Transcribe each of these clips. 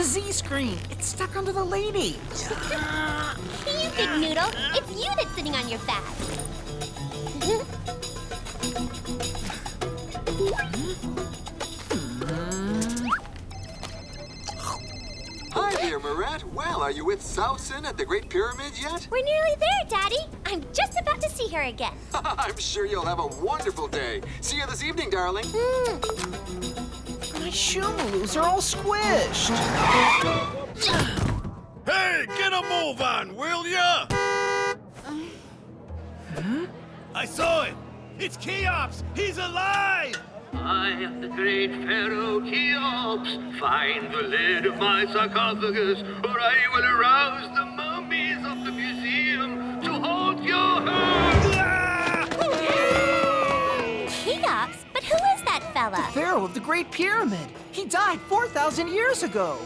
Z-screen. It's stuck onto the lady. Hey, you big noodle. It's you that's sitting on your back. Hi there, Mirette. Well, are you with Sausen at the Great Pyramid yet? We're nearly there, Daddy. I'm just about to see her again. I'm sure you'll have a wonderful day. See you this evening, darling. My Shumaloos are all squished. Hey, get a move on, will ya? I saw it. It's Cheops. He's alive. I am the great pharaoh Cheops. Find the lid of my sarcophagus, or I will arouse the mummies of the museum to haunt your herd. Cheops? But who is that fella? Pharaoh of the Great Pyramid. He died 4,000 years ago.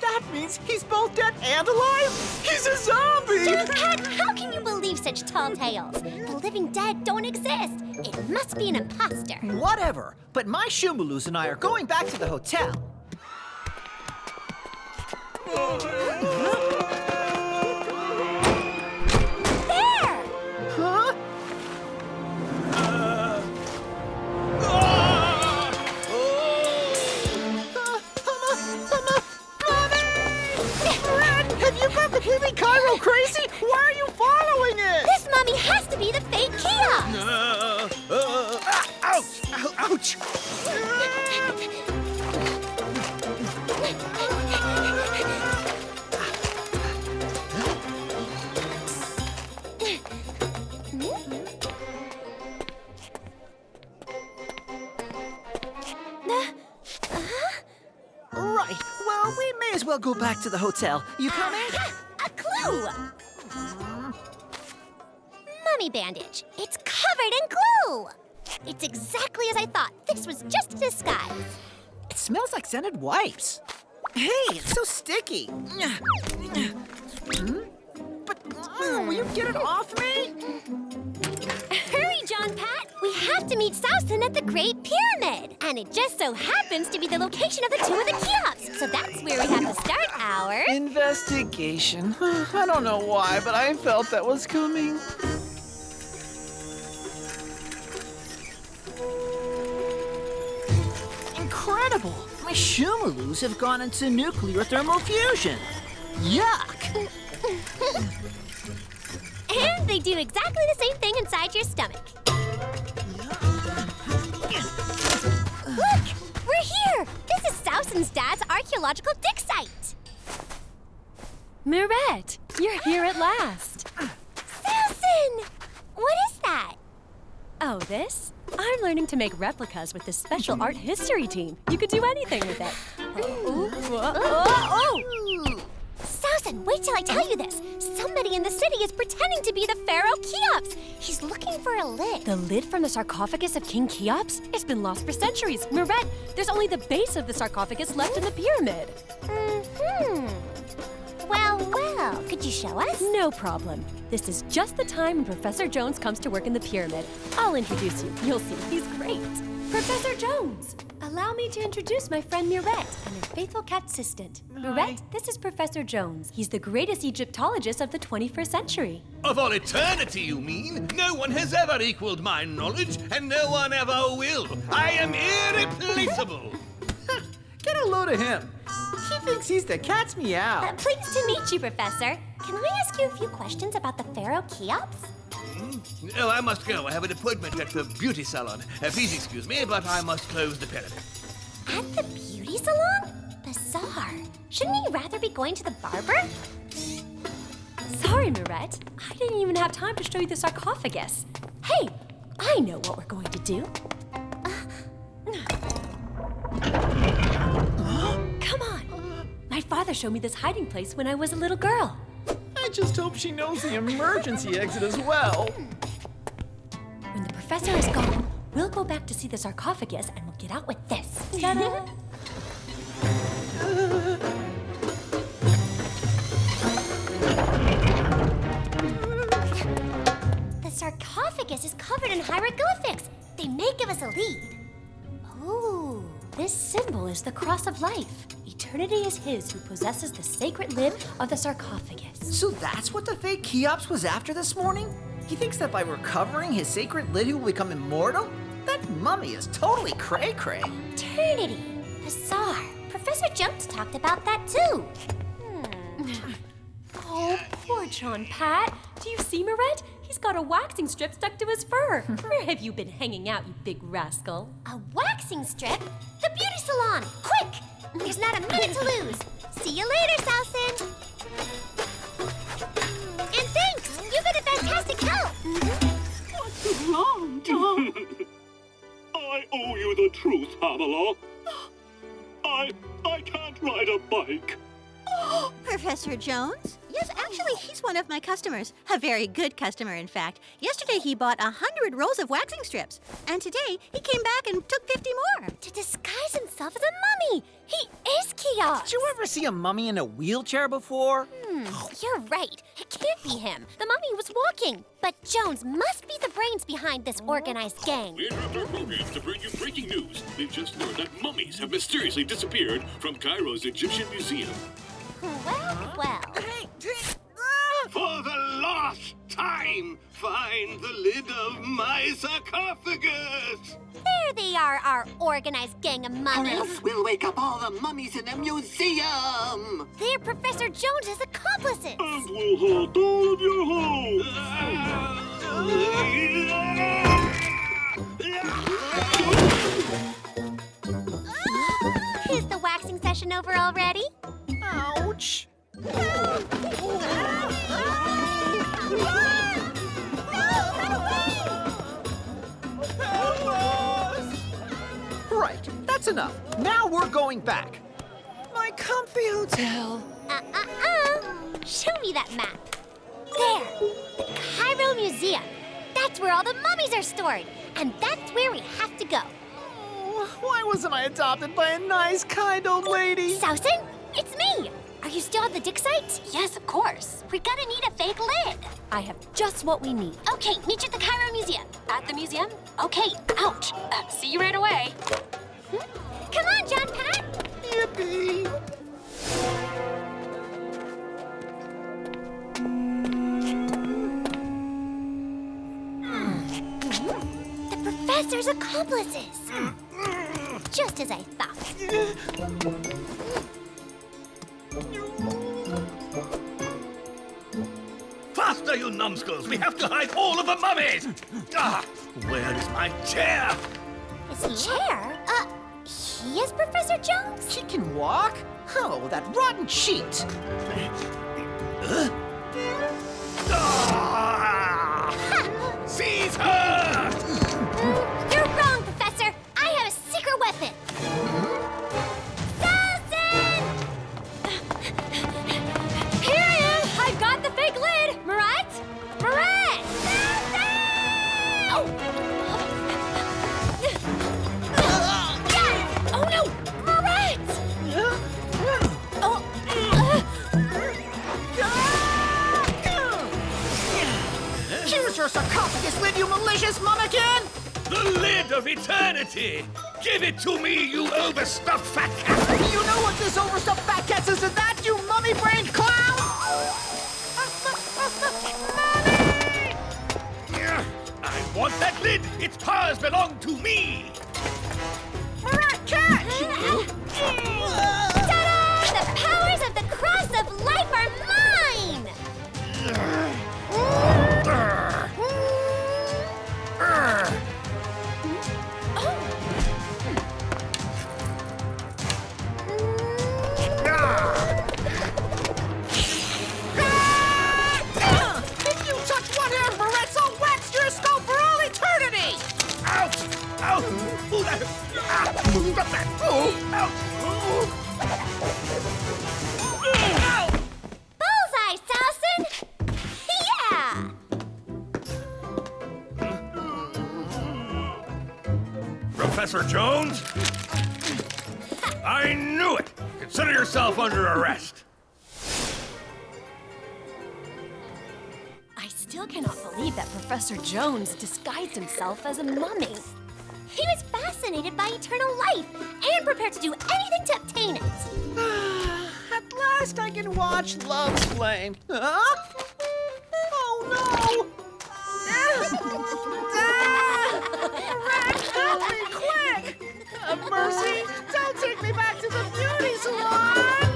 That means he's both dead and alive? He's a zombie! John Pat, how can you believe such tall tales? The living dead don't exist. It must be an impostor. Whatever, but my Shumaloos and I are going back to the hotel. There! Huh? Have you got the Himi Cairo crazy? Why are you following it? This mummy has to be the fake Cheops! Ouch! Ouch! Right. Well, we may as well go back to the hotel. You coming? A clue! Mummy bandage. It's covered in glue! It's exactly as I thought. This was just a disguise. It smells like scented wipes. Hey, it's so sticky. But will you get it off me? Hurry, John Pat! We have to meet Sausen at the Great Pyramid! And it just so happens to be the location of the two of the Cheops. So that's where we have to start our... Investigation. I don't know why, but I felt that was coming. Incredible! My Shumaloos have gone into nuclear thermal fusion. Yuck! And they do exactly the same thing inside your stomach. Look! We're here! This is Sausen's dad's archaeological dig site. Mirette, you're here at last. Sausen! What is that? Oh, this? I'm learning to make replicas with this special art history team. You could do anything with it. Ooh. Sausen, wait till I tell you this. Somebody in the city is pretending to be the pharaoh Cheops. He's looking for a lid. The lid from the sarcophagus of King Cheops? It's been lost for centuries. Mirette, there's only the base of the sarcophagus left in the pyramid. Well, could you show us? No problem. This is just the time when Professor Jones comes to work in the pyramid. I'll introduce you. You'll see, he's great. Professor Jones, allow me to introduce my friend Mirette and her faithful cat assistant. Mirette, this is Professor Jones. He's the greatest Egyptologist of the 21st century. Of all eternity, you mean? No one has ever equaled my knowledge, and no one ever will. I am irreplaceable. Get a load of him. He thinks he's the cat's meow. Pleased to meet you, Professor. Can I ask you a few questions about the pharaoh Cheops? Oh, I must go. I have an appointment at the beauty salon. Please excuse me, but I must close the pyramid. At the beauty salon? Bizarre. Shouldn't he rather be going to the barber? Sorry, Mirette. I didn't even have time to show you the sarcophagus. Hey, I know what we're going to do. Come on. My father showed me this hiding place when I was a little girl. I just hope she knows the emergency exit as well. When the professor is gone, we'll go back to see the sarcophagus and we'll get out with this. Ta-da! The sarcophagus is covered in hieroglyphics. They may give us a lead. Ooh, this symbol is the cross of life, eternal eternity is his who possesses the sacred lid of the sarcophagus. So that's what the fake Cheops was after this morning? He thinks that by recovering his sacred lid, he will become immortal? That mummy is totally cray-cray. Eternity. Bizarre. Professor Jones talked about that too. Oh, poor John Pat. Do you see Mirette? He's got a waxing strip stuck to his fur. Where have you been hanging out, you big rascal? A waxing strip? The beauty salon! Quick! There's not a minute to lose. See you later, Sousin. And thanks! You've been a fantastic help! What's wrong, Tom? I owe you the truth, Pamela. I can't ride a bike. Professor Jones? Yes, actually, he's one of my customers. A very good customer, in fact. Yesterday, he bought 100 rolls of waxing strips. And today, he came back and took 50 more. To disguise himself as a mummy! He is Cheops! Did you ever see a mummy in a wheelchair before? You're right. It can't be him. The mummy was walking. But Jones must be the brains behind this organized gang. We interrupt our program to bring you breaking news. We've just learned that mummies have mysteriously disappeared from Cairo's Egyptian museum. Well. For the last time, find the lid of my sarcophagus! There they are, our organized gang of Or mummies. else we'll wake up all the mummies in the museum! They're Professor Jones's accomplices. And we'll halt all of your hopes. Is the waxing session over already? Ouch! Right, that's enough. Now we're going back. My comfy hotel. Show me that map. There, the Cairo Museum. That's where all the mummies are stored. And that's where we have to go. Oh, why wasn't I adopted by a nice, kind old lady? Sousin, it's me. Are you still at the dig site? Yes, of course. We're gonna need a fake lid. I have just what we need. Okay, meet you at the Cairo Museum. At the museum? Okay, ouch. See you right away. Come on, John Pat. Yippee! The professor's accomplices. Just as I thought. Faster, you numbskulls! We have to hide all of the mummies! Where is my chair? His chair? He is Professor Jones? She can walk? Oh, that rotten cheat! Seize her! You're wrong, Professor. I have a secret weapon. Sousin! Here I am! I've got the fake lid! Mirette? Mirette! Oh! Oh no! Mirette! Here's your sarcophagus lid, you malicious mummikin! The lid of eternity! Give it to me, you overstuffed fat cat! You know what this overstuffed fat cat says to that, you mummy-brained clown? I want that lid! Its powers belong to me! Mirette, catch! Ta-da! The powers of the cross of life are mine! If you touch one hair, Mirette, I'll wax your skull for all eternity! Ouch! Ouch! Ooh, that... Stop that! Ouch! Ow! Bullseye, Sousin! Yeah! Professor Jones? I knew it! Consider yourself under arrest. I still cannot believe that Professor Jones disguised himself as a mummy. He was fascinated by eternal life and prepared to do anything to obtain it. last I can watch Love's Flame. Huh? Oh no! Mirette, help me quick! Mercy, don't take me back to the beauty salon!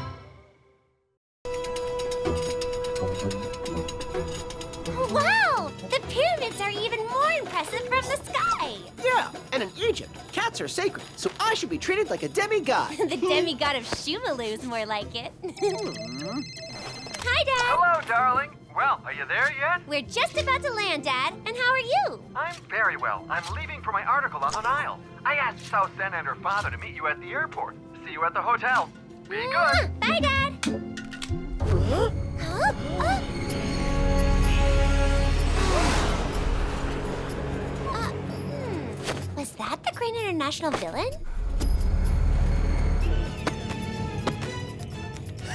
Wow! The pyramids are even more impressive from the sky! Yeah, and in Egypt, cats are sacred, so I should be treated like a demigod. The demigod of Shumaloo's more like it. Hi, Dad! Hello, darling. Well, are you there yet? We're just about to land, Dad. And how are you? I'm very well. I'm leaving for my article on the Nile. I asked Sousen and her father to meet you at the airport. See you at the hotel. Be good. Bye, Dad! Huh? Was that the Great International Villain?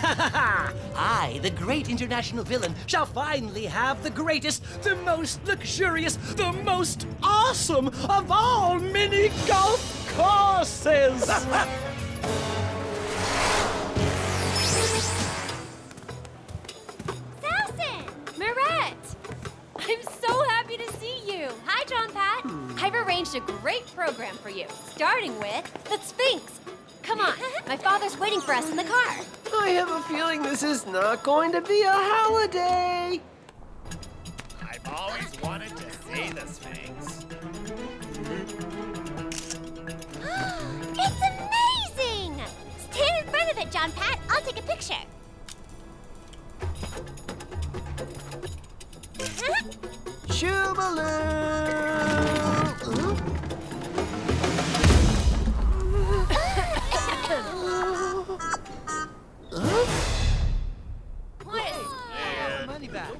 I, the great international villain, shall finally have the greatest, the most luxurious, the most awesome of all mini golf courses! Sousen! Mirette! I'm so happy to see you. Hi, John Pat. I've arranged a great program for you, starting with the Sphinx. Come on, my father's waiting for us in the car. I have a feeling this is not going to be a holiday. I've always wanted to see the Sphinx. It's amazing! Stand in front of it, John Pat. I'll take a picture. Money back.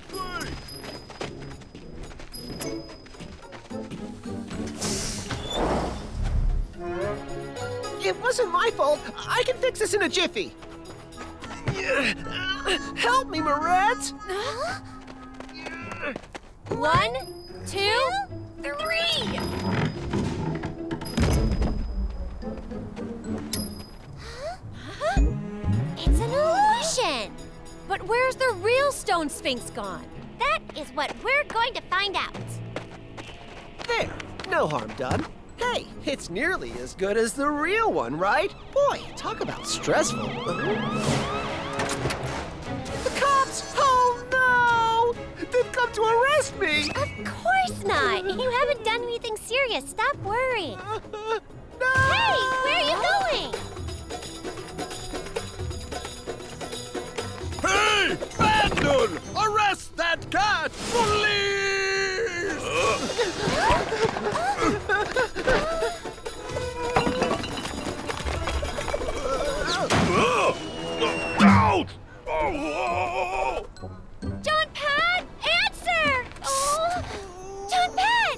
It wasn't my fault. I can fix this in a jiffy. Help me, Mirette. 1, 2, 3! It's an illusion! But where's the real stone Sphinx gone? That is what we're going to find out. There, no harm done. Hey, it's nearly as good as the real one, right? Boy, talk about stressful. The cops! Oh no! They've come to arrest me! Of course not! You haven't done anything serious. Stop worrying. No! Hey, where are you going? Hey! Bandit! Arrest that cat! Police! Out! John Pat, answer! Oh, John Pat!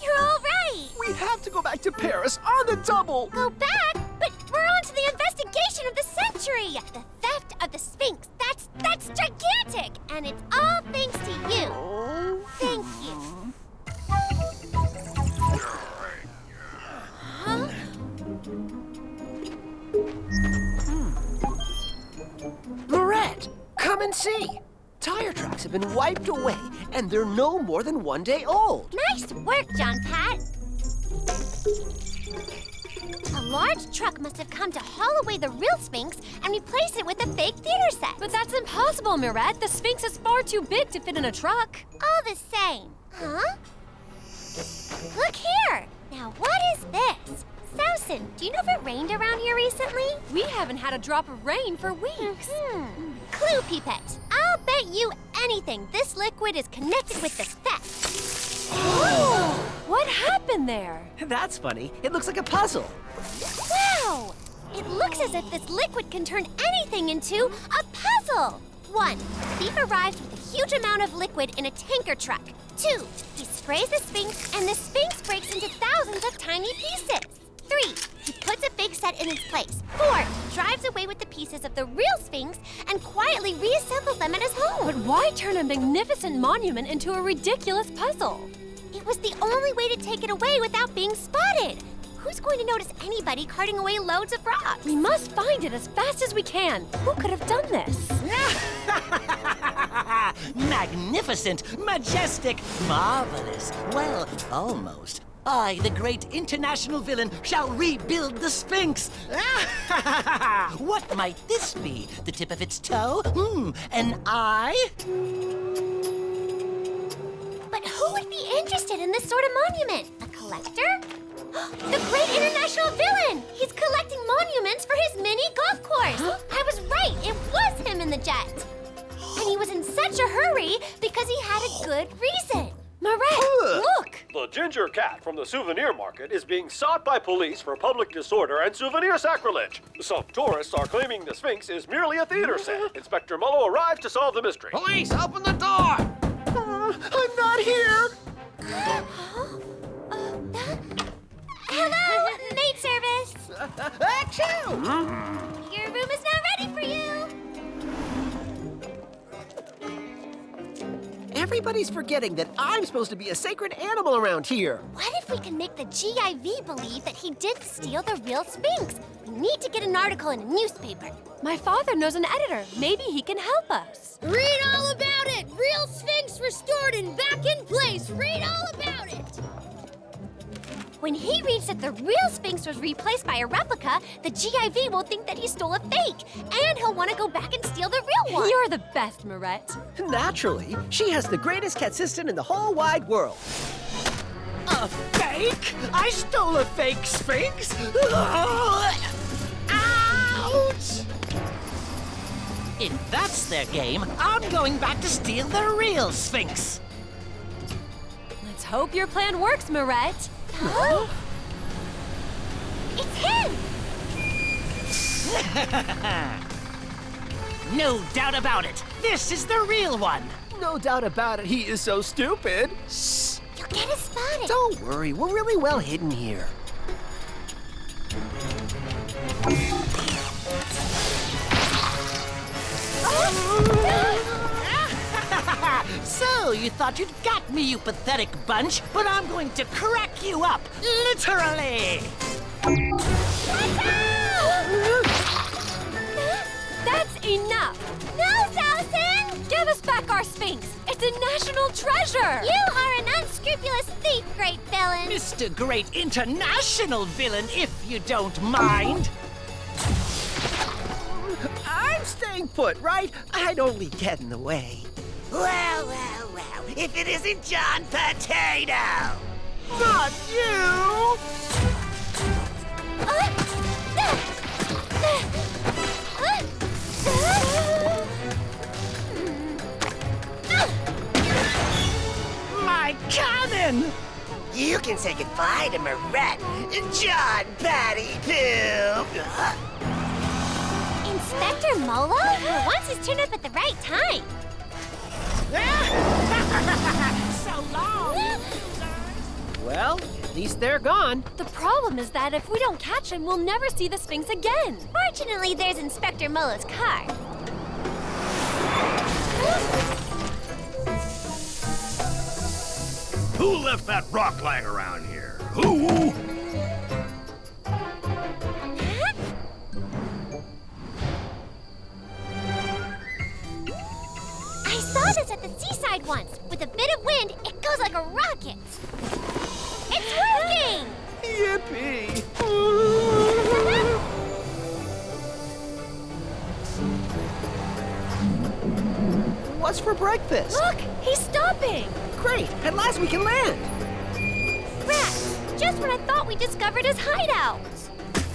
You're all right. We have to go back to Paris on the double! Go back? But we're on to the investigation of the century. The theft of the Sphinx. That's gigantic. And it's all thanks to you. Thank you. Huh? Mirette, come and see. Tire tracks have been wiped away, and they're no more than 1 day old. Nice work, John Pat. A large truck must have come to haul away the real Sphinx and replace it with a fake theater set. But that's impossible, Mirette. The Sphinx is far too big to fit in a truck. All the same. Huh? Look here. Now, what is this? Sousen, do you know if it rained around here recently? We haven't had a drop of rain for weeks. Clue, Pipette. I'll bet you anything this liquid is connected with the theft. What happened there? That's funny. It looks like a puzzle. Wow! It looks as if this liquid can turn anything into a puzzle. 1. Thief arrives with a huge amount of liquid in a tanker truck. 2. He sprays the Sphinx, and the Sphinx breaks into thousands of tiny pieces. 3. He puts a fake set in its place. 4. He drives away with the pieces of the real Sphinx and quietly reassembles them at his home. But why turn a magnificent monument into a ridiculous puzzle? It was the only way to take it away without being spotted. Who's going to notice anybody carting away loads of rocks? We must find it as fast as we can. Who could have done this? Magnificent, majestic, marvelous. Well, almost. I, the great international villain, shall rebuild the Sphinx. What might this be? The tip of its toe? An eye? But who would be interested in this sort of monument? A collector? The great international villain! He's collecting monuments for his mini golf course! I was right, it was him in the jet! And he was in such a hurry because he had a good reason. Mirette, look! The ginger cat from the souvenir market is being sought by police for public disorder and souvenir sacrilege. Some tourists are claiming the Sphinx is merely a theater set. Inspector Mullo arrived to solve the mystery. Police, open the door! I'm not here! Hello, maid service! Achoo! Your room is now ready for you! Everybody's forgetting that I'm supposed to be a sacred animal around here. What if we can make the GIV believe that he did steal the real Sphinx? We need to get an article in a newspaper. My father knows an editor. Maybe he can help us. Read all about it! Real Sphinx restored and back in place! Read all about it! When he reads that the real Sphinx was replaced by a replica, the GIV will think that he stole a fake, and he'll want to go back and steal the real one. You're the best, Mirette. Naturally, she has the greatest cat assistant in the whole wide world. A fake? I stole a fake Sphinx? Ouch! If that's their game, I'm going back to steal the real Sphinx. Let's hope your plan works, Mirette. Huh? It's him! No doubt about it. This is the real one. No doubt about it, he is so stupid. Shh! You'll get us spotted. Don't worry, we're really well hidden here. So, you thought you'd got me, you pathetic bunch, but I'm going to crack you up, literally! That's enough! No, Sousen! Give us back our Sphinx! It's a national treasure! You are an unscrupulous thief, great villain! Mr. Great International Villain, if you don't mind! I'm staying put, right? I'd only get in the way. Well, if it isn't John Potato! Not you! My cannon! You can say goodbye to Mirette, John Patty Poo! Inspector Molo? For once he's turned up at the right time. So long! Well, at least they're gone. The problem is that if we don't catch him, we'll never see the Sphinx again. Fortunately, there's Inspector Molo's car. Who left that rock lying around here? Who? I saw this at the seaside once. With a bit of wind, it goes like a rocket. It's working! Yippee! What's for breakfast? Look, he's stopping. Great, at last we can land. Rats, just when I thought we discovered his hideout.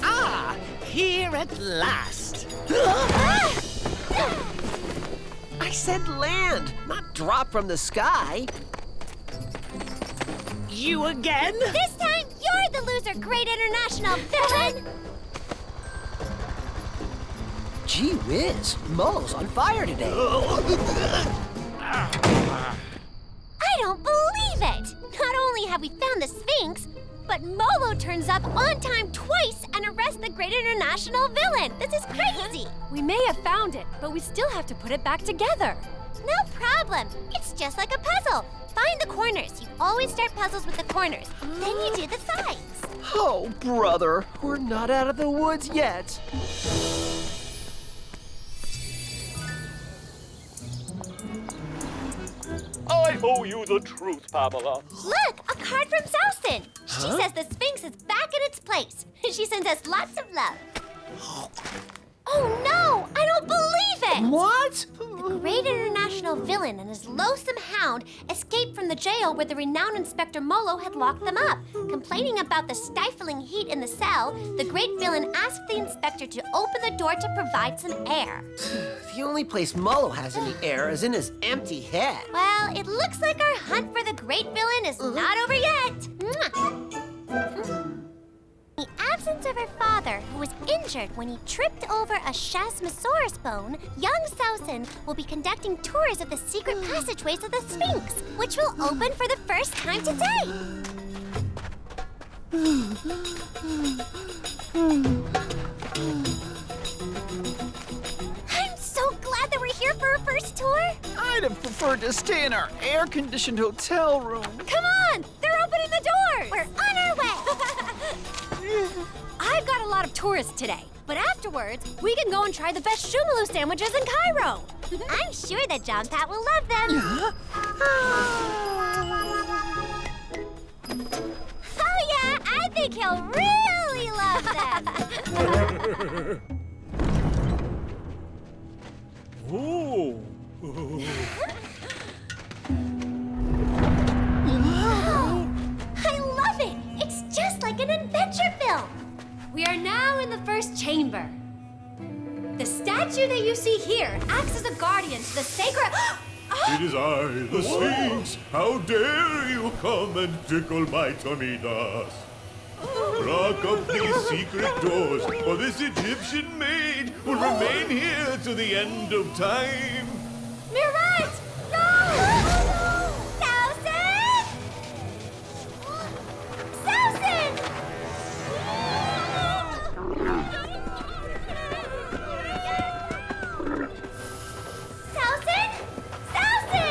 Ah, here at last. I said land, not drop from the sky. You again? This time, you're the loser, great international villain! Gee whiz, Molo's on fire today. I don't believe it! Not only have we found the Sphinx, but Molo turns up on time twice and arrests the great international villain. This is crazy! We may have found it, but we still have to put it back together. No problem. problem. It's just like a puzzle. Find the corners. You always start puzzles with the corners. Then you do the sides. Oh, brother, we're not out of the woods yet. I owe you the truth, Pamela. Look, a card from Sousin. She says the Sphinx is back in its place. She sends us lots of love. Oh no! I don't believe it! What? The great international villain and his loathsome hound escaped from the jail where the renowned Inspector Molo had locked them up. Complaining about the stifling heat in the cell, the great villain asked the inspector to open the door to provide some air. The only place Molo has any air is in his empty head. Well, it looks like our hunt for the great villain is not over yet. Mwah. In the absence of her father, who was injured when he tripped over a Chasmosaurus bone, young Sousin will be conducting tours of the secret passageways of the Sphinx, which will open for the first time today. I'm so glad that we're here for our first tour. I'd have preferred to stay in our air-conditioned hotel room. Come on! They're opening the doors! We're on our way! I've got a lot of tourists today, but afterwards, we can go and try the best shumaloo sandwiches in Cairo. I'm sure that John Pat will love them. Oh yeah, I think he'll really love them. Oh. I love it! It's just like an adventure film. We are now in the first chamber. The statue that you see here acts as a guardian to the sacred... It is I, the Sphinx. How dare you come and tickle my tummy dust? Lock up these secret doors, for this Egyptian maid will remain here to the end of time. Mirette! No! Sousin! Sousin! Sousin? Sousin!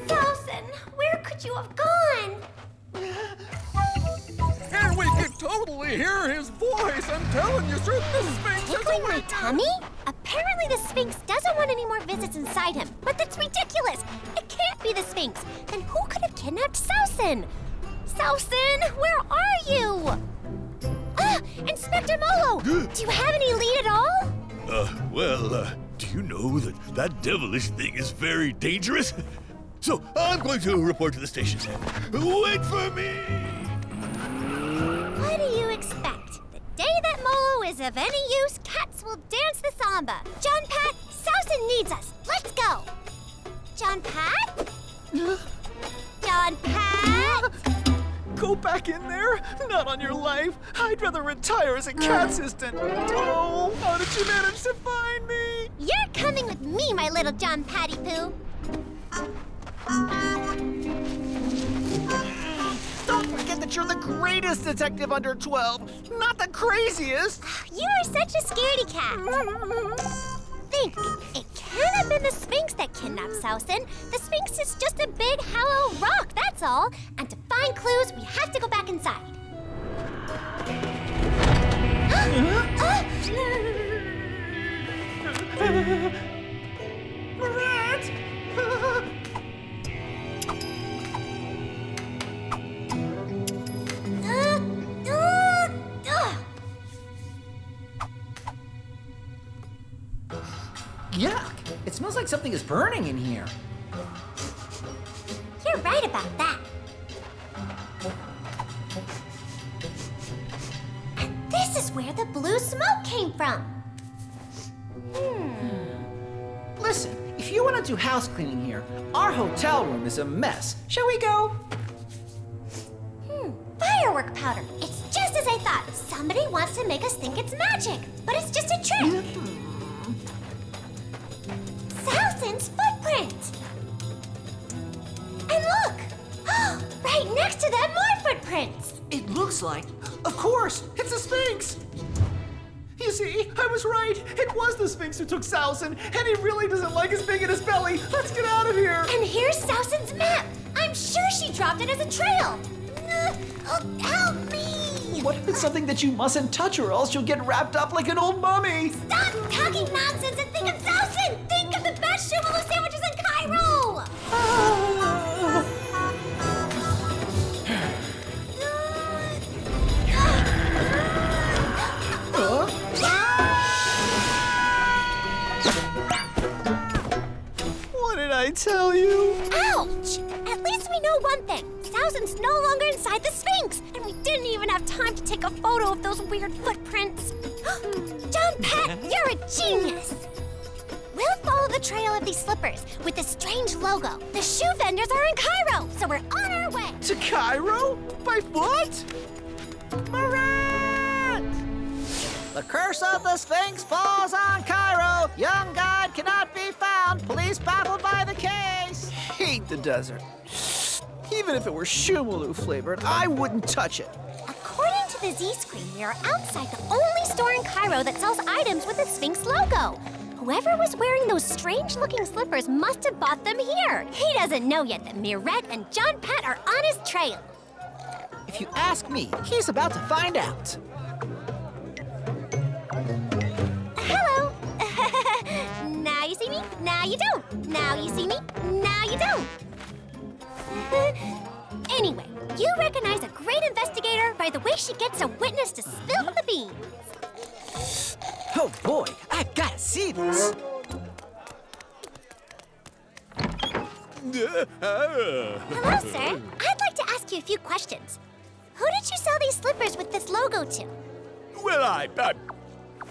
Sousin, where could you have gone? And we can totally hear his voice. I'm telling you, sir, the Sphinx is Tickling my awake. tummy? Apparently the Sphinx doesn't want any more visits inside him. But that's ridiculous! It can't be the Sphinx! Then who could have kidnapped Sousin? Sousin, where are you? Ah, Inspector Molo! Do you have any lead at all? Do you know that that devilish thing is very dangerous? So I'm going to report to the station. Wait for me! What do you expect? The day that Molo is of any use, cats will dance the samba. John Pat, Sousin needs us. Let's go. John Pat? John Pat? Go back in there? Not on your life. I'd rather retire as a cat assistant. Oh, how did you manage to find me? You're coming with me, my little John Patty Poo. Don't forget that you're the greatest detective under 12, not the craziest. You are such a scaredy cat. Think, it can't have been the Sphinx that kidnapped Sousin. The Sphinx is just a big hollow rock, that's all. And to find clues, we have to go back inside. Mirette! Yuck! It smells like something is burning in here. You're right about that. And this is where the blue smoke came from. Listen, if you want to do house cleaning here, our hotel room is a mess. Shall we go? Firework powder. It's just as I thought. Somebody wants to make us think it's magic, but it's just a trick. Sousin's footprint. And look! Right next to that, more footprints. It looks like, of course, it's a Sphinx. He's see, I was right. It was the Sphinx who took Sausen, and he really doesn't like us being in his belly. Let's get out of here. And here's Sausen's map. I'm sure she dropped it as a trail. Help me! What if it's something that you mustn't touch or else you'll get wrapped up like an old mummy? Stop talking nonsense and think of Sausen! Think of the best shumaloo sandwiches in Cairo! What did I tell you? Ouch! At least we know one thing. Sausen's no longer inside the Sphinx, and we didn't even have time to take a photo of those weird footprints. John Pat, you're a genius! We'll follow the trail of these slippers with this strange logo. The shoe vendors are in Cairo, so we're on our way. To Cairo? By foot? Mirette! The curse of the Sphinx falls on Cairo. Young guide cannot be found. Police baffled by the case. Hate the desert. Even if it were shumaloo flavored, I wouldn't touch it. According to the Z-Screen, we are outside the only store in Cairo that sells items with the Sphinx logo. Whoever was wearing those strange-looking slippers must have bought them here. He doesn't know yet that Mirette and John Pat are on his trail. If you ask me, he's about to find out. Hello. Now you see me, now you don't. Now you see me, now you don't. Anyway, you recognize a great investigator by the way she gets a witness to spill the beans. Oh boy, I've got to see this. Hello, sir. I'd like to ask you a few questions. Who did you sell these slippers with this logo to? Well,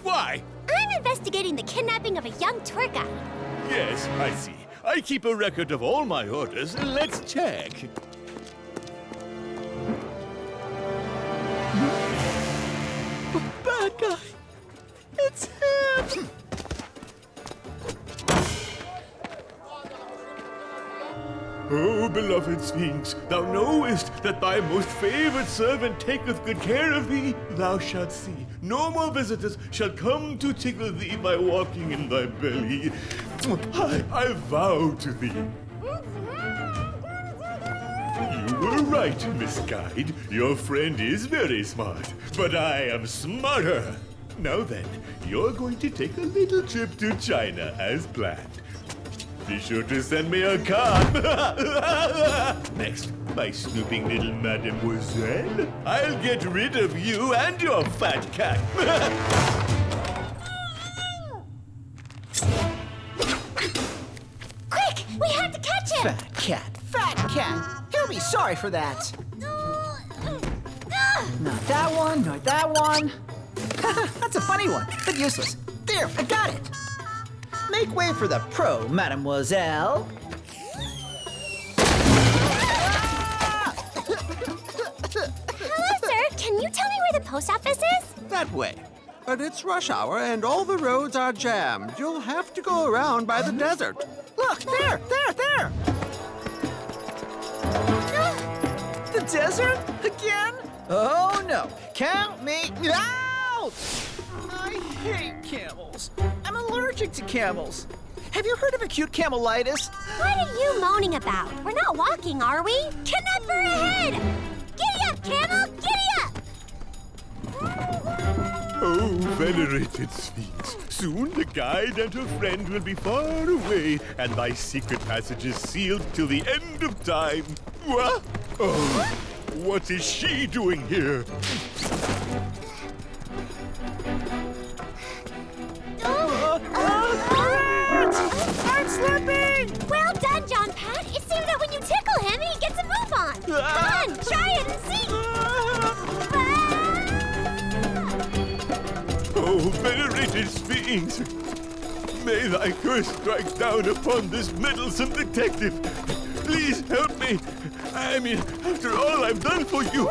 why? I'm investigating the kidnapping of a young tour guide. Yes, I see. I keep a record of all my orders. Let's check. Bad guy. It's him. Oh, beloved Sphinx, thou knowest that thy most favored servant taketh good care of thee. Thou shalt see, no more visitors shall come to tickle thee by walking in thy belly. I vow to thee. You were right, Miss Guide. Your friend is very smart, but I am smarter. Now then, you're going to take a little trip to China as planned. Be sure to send me a card. Next, my snooping little mademoiselle, I'll get rid of you and your fat cat. Quick, we have to catch him! Fat cat. He'll be sorry for that. Not that one, not that one. That's a funny one, but useless. There, I got it. Make way for the pro, mademoiselle. Hello, sir. Can you tell me where the post office is? That way. But it's rush hour and all the roads are jammed. You'll have to go around by the desert. Look, there. The desert? Again? Oh, no. Count me out! I hate camels. I'm allergic to camels. Have you heard of acute camelitis? What are you moaning about? We're not walking, are we? Kidnapper ahead! Giddy up, camel! Giddy up! Oh, venerated Sphinx, soon the guide and her friend will be far away, and thy secret passage is sealed till the end of time. What? Oh, what is she doing here? I'm slipping! Well done, John Pat. It seems that when you tickle him, he gets a move on. Come on, try it and see. Oh, venerated Sphinx, may thy curse strike down upon this meddlesome detective. Please help me. I mean, after all I've done for you.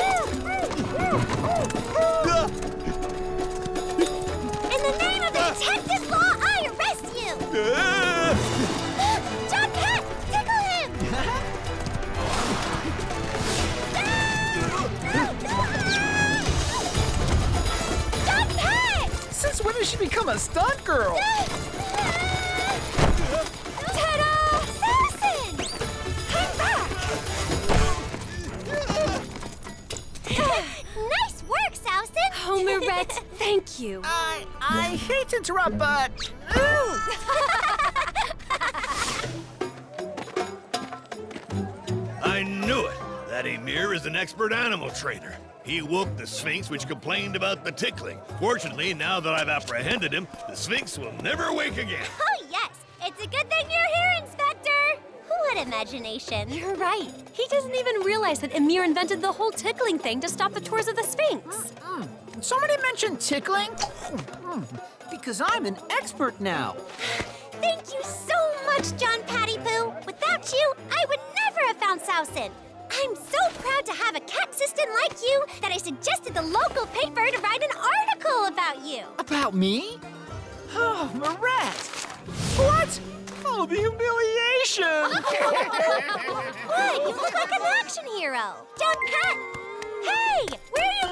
In the name of the detective law, I arrest you! John Pat, tickle him! Since when has I'm a stunt girl. Ta-da! Samson! Hang back! Nice work, Samson! Oh, Mirette, thank you. I hate to interrupt, but... I knew it! That Emir is an expert animal trainer. He woke the Sphinx, which complained about the tickling. Fortunately, now that I've apprehended him, the Sphinx will never wake again. Oh, yes! It's a good thing you're here, Inspector! What imagination. You're right. He doesn't even realize that Emir invented the whole tickling thing to stop the tours of the Sphinx. Somebody mentioned tickling? Because I'm an expert now. Thank you so much, John Patty Poo. Without you, I would never have found Samson. I'm so proud to have a cat assistant like you that I suggested the local paper to write an article about you. About me? Oh, Mirette! What? Oh, the humiliation! What? You look like an action hero. John Pat! Hey! Where are you